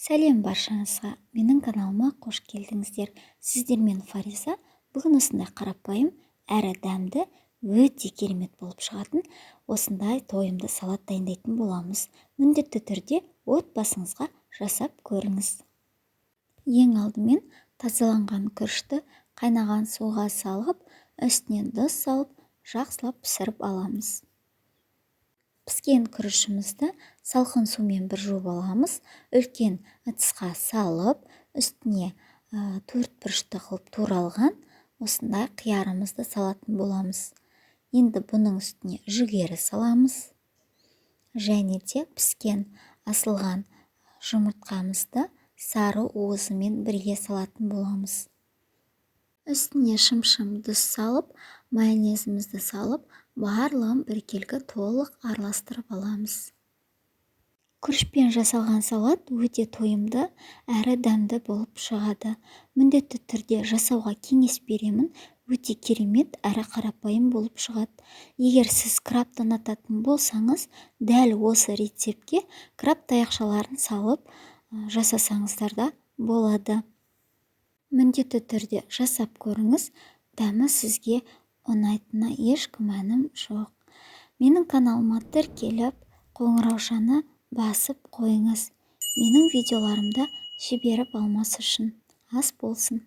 Сәлем баршаңызға, менің каналыма қош келдіңіздер. Сіздермен Фариза. Бүгін осындай қарапайым әрі дәмді, өте керемет болып шығатын осындай тойымды салат дайындайтын боламыз. Міндетті түрде отбасыңызға жасап көріңіз. Ең алдымен тазаланған күрішті қайнаған суға салып, үстінен тұз салып, жақсылап пісіріп аламыз. Піскен күрішімізді салқын сумен бір жуып аламыз. Үлкен ыдысқа салып, үстіне 4 бұрышты қылып туралған осындай қиярымызды салатын боламыз. Енді бұның үстіне жүгері саламыз. Және де піскен асылған жұмыртқамызды сары уызымен бірге салатын боламыз. Үстіне шым-шым тұз салып, майонезімізді салып, барлығын біркелкі толық араластырып аламыз. Күрішпен жасалған салат өте тойымды әрі дәмді болып шығады. Міндетті түрде жасауға кеңес беремін. Өте керемет әрі қарапайым болып шығады. Егер сіз крабты ұнататын болсаңыз, дәл осы рецептке краб таяқшаларын салып жасасаңыздар да болады. Міндетті түрде жасап көріңіз, дәмі сізге ұнайтынына еш күмәнім жоқ. Менің каналыма тіркеліп, қоңыраушаны басып қойыңыз. Менің видеоларымды жіберіп алмас үшін. Ас болсын.